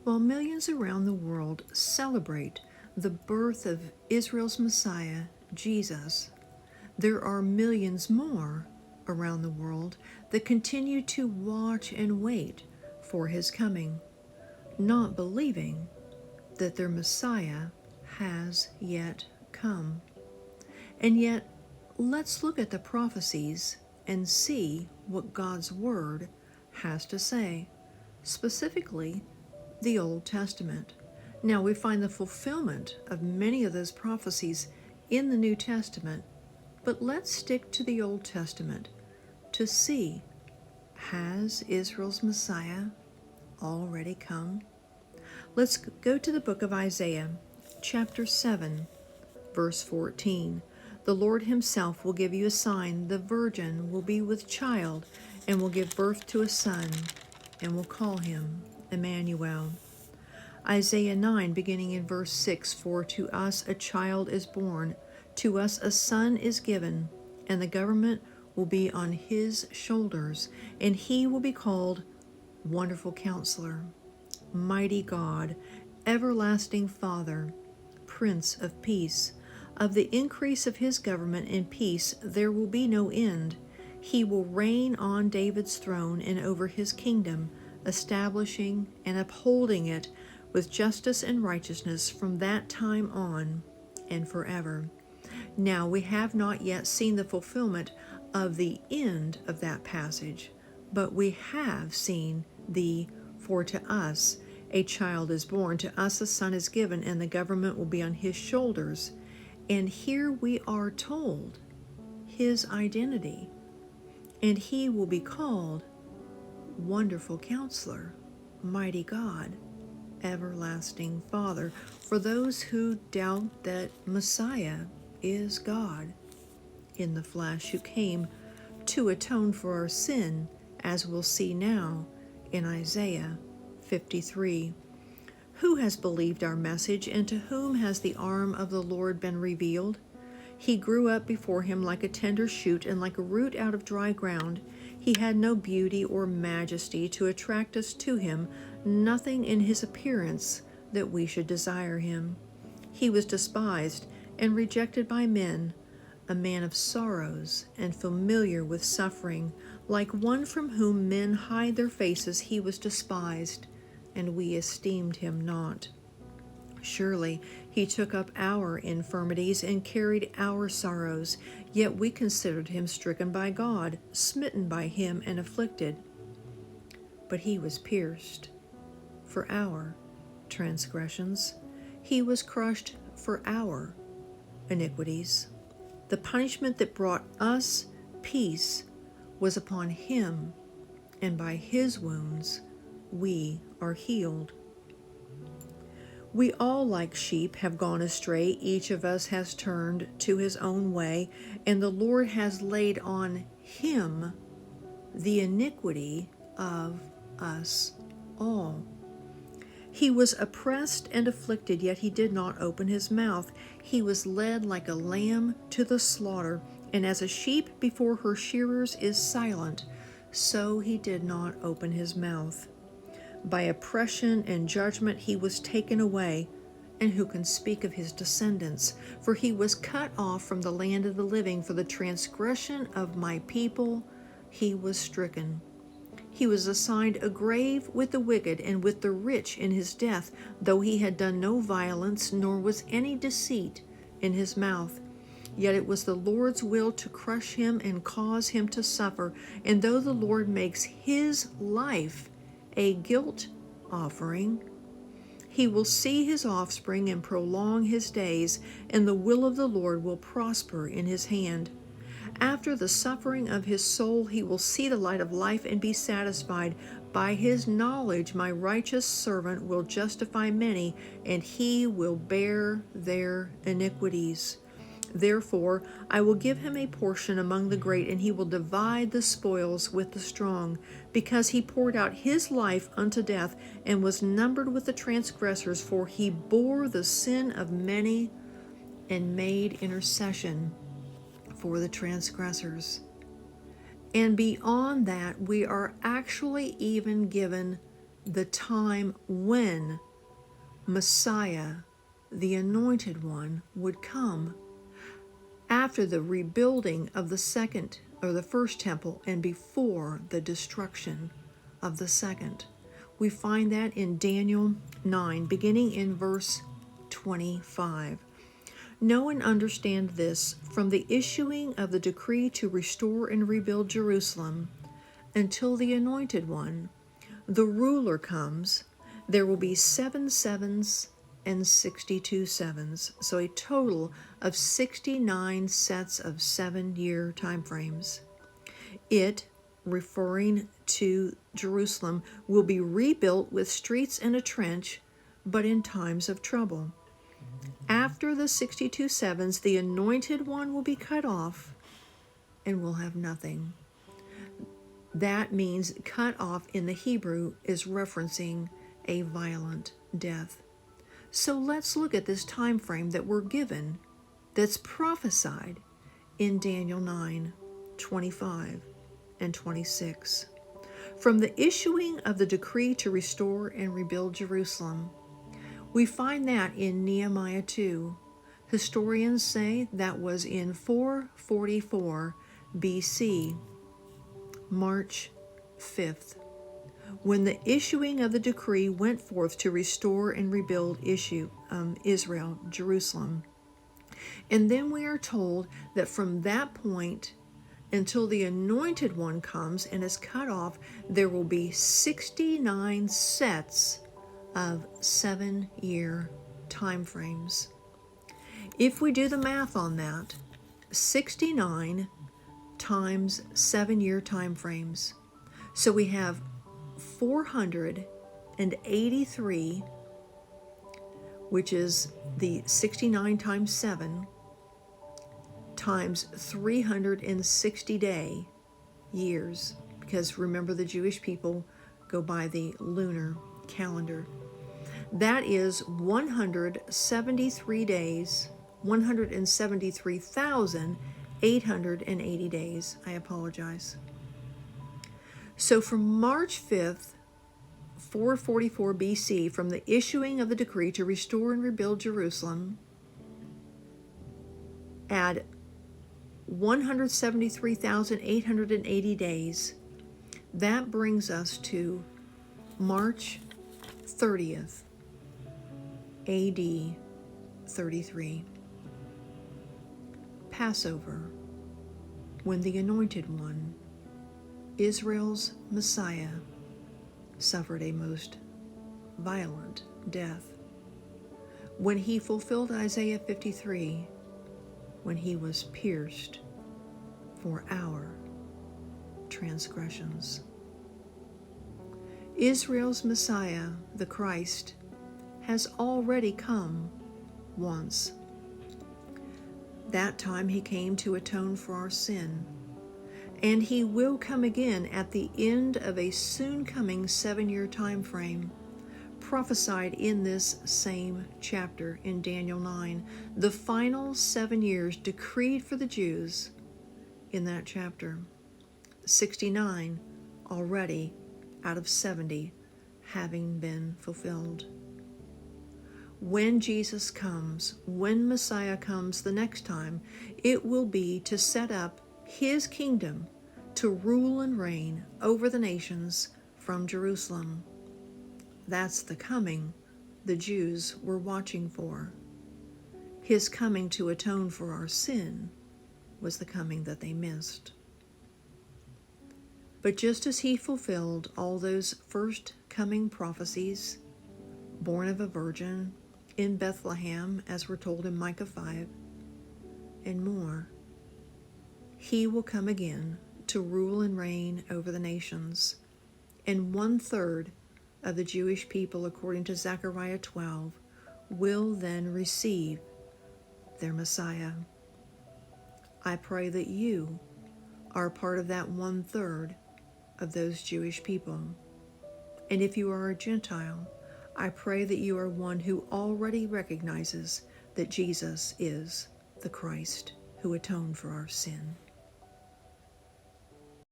While millions around the world celebrate the birth of Israel's Messiah, Jesus, there are millions more around the world that continue to watch and wait for his coming, not believing that their Messiah has yet come. And yet, let's look at the prophecies and see what God's Word has to say, specifically the Old Testament. Now, we find the fulfillment of many of those prophecies in the New Testament, but let's stick to the Old Testament to see, has Israel's Messiah already come? Let's go to the book of Isaiah, chapter 7, verse 14. The Lord himself will give you a sign. The virgin will be with child and will give birth to a son and will call him Emmanuel. Isaiah 9, beginning in verse 6, For to us a child is born, to us a son is given, and the government will be on his shoulders, and he will be called Wonderful Counselor, Mighty God, Everlasting Father, Prince of Peace. Of the increase of his government and peace there will be no end. He will reign on David's throne and over his kingdom, establishing and upholding it with justice and righteousness from that time on and forever. Now we have not yet seen the fulfillment of the end of that passage, but we have seen for to us a child is born, to us a son is given, and the government will be on his shoulders. And here we are told his identity, and he will be called Wonderful Counselor, Mighty God, Everlasting Father, for those who doubt that Messiah is God in the flesh, who came to atone for our sin, as we'll see now in Isaiah 53. Who has believed our message, and to whom has the arm of the Lord been revealed? He grew up before him like a tender shoot and like a root out of dry ground. He had no beauty or majesty to attract us to him, nothing in his appearance that we should desire him. He was despised and rejected by men, a man of sorrows and familiar with suffering. Like one from whom men hide their faces, he was despised, and we esteemed him not. Surely he took up our infirmities and carried our sorrows, yet we considered him stricken by God, smitten by him, and afflicted. But he was pierced for our transgressions, he was crushed for our iniquities. The punishment that brought us peace was upon him, and by his wounds we are healed. We all, like sheep, have gone astray. Each of us has turned to his own way, and the Lord has laid on him the iniquity of us all. He was oppressed and afflicted, yet he did not open his mouth. He was led like a lamb to the slaughter, and as a sheep before her shearers is silent, so he did not open his mouth. By oppression and judgment he was taken away, and who can speak of his descendants? For he was cut off from the land of the living. For the transgression of my people he was stricken. He was assigned a grave with the wicked and with the rich in his death, though he had done no violence, nor was any deceit in his mouth. Yet it was the Lord's will to crush him and cause him to suffer. And though the Lord makes his life a guilt offering, he will see his offspring and prolong his days, and the will of the Lord will prosper in his hand. After the suffering of his soul, he will see the light of life and be satisfied. By his knowledge, my righteous servant will justify many, and he will bear their iniquities. Therefore, I will give him a portion among the great, and he will divide the spoils with the strong, because he poured out his life unto death, and was numbered with the transgressors, for he bore the sin of many, and made intercession for the transgressors. And beyond that, we are actually even given the time when Messiah, the Anointed One, would come after the rebuilding of the second or the first temple and before the destruction of the second. We find that in Daniel 9, beginning in verse 25. Know and understand this: from the issuing of the decree to restore and rebuild Jerusalem until the Anointed One, the ruler, comes, there will be 7 sevens and 62 sevens, so a total of 69 sets of 7-year time frames. It, referring to Jerusalem, will be rebuilt with streets and a trench, but in times of trouble. After the 62 sevens, the Anointed One will be cut off and will have nothing. That means cut off in the Hebrew is referencing a violent death. So let's look at this time frame that we're given, that's prophesied in Daniel 9, 25 and 26. From the issuing of the decree to restore and rebuild Jerusalem, we find that in Nehemiah 2. Historians say that was in 444 BC, March 5th, when the issuing of the decree went forth to restore and rebuild Israel, Jerusalem. And then we are told that from that point until the Anointed One comes and is cut off, there will be 69 sets of 7-year time frames. If we do the math on that, 69 times 7-year time frames. So we have 483, which is the 69 times 7, times 360 years, because remember the Jewish people go by the lunar calendar. That is 173 days, 173,880 days. I apologize. So from March 5th, 444 BC, from the issuing of the decree to restore and rebuild Jerusalem, add 173,880 days. That brings us to March 30th, AD 33. Passover, when the Anointed One, Israel's Messiah, suffered a most violent death. When he fulfilled Isaiah 53, when he was pierced for our transgressions. Israel's Messiah, the Christ, has already come once. That time he came to atone for our sin, and he will come again at the end of a soon-coming 7-year time frame, prophesied in this same chapter in Daniel 9, the final 7 years decreed for the Jews in that chapter. 69 already out of 70 having been fulfilled. When Jesus comes, when Messiah comes the next time, it will be to set up his kingdom to rule and reign over the nations from Jerusalem. That's the coming the Jews were watching for. His coming to atone for our sin was the coming that they missed. But just as he fulfilled all those first coming prophecies, born of a virgin in Bethlehem, as we're told in Micah 5, and more, he will come again to rule and reign over the nations, and 1/3 of the Jewish people, according to Zechariah 12, will then receive their Messiah. I pray that you are part of that 1/3 of those Jewish people. And if you are a Gentile, I pray that you are one who already recognizes that Jesus is the Christ who atoned for our sin.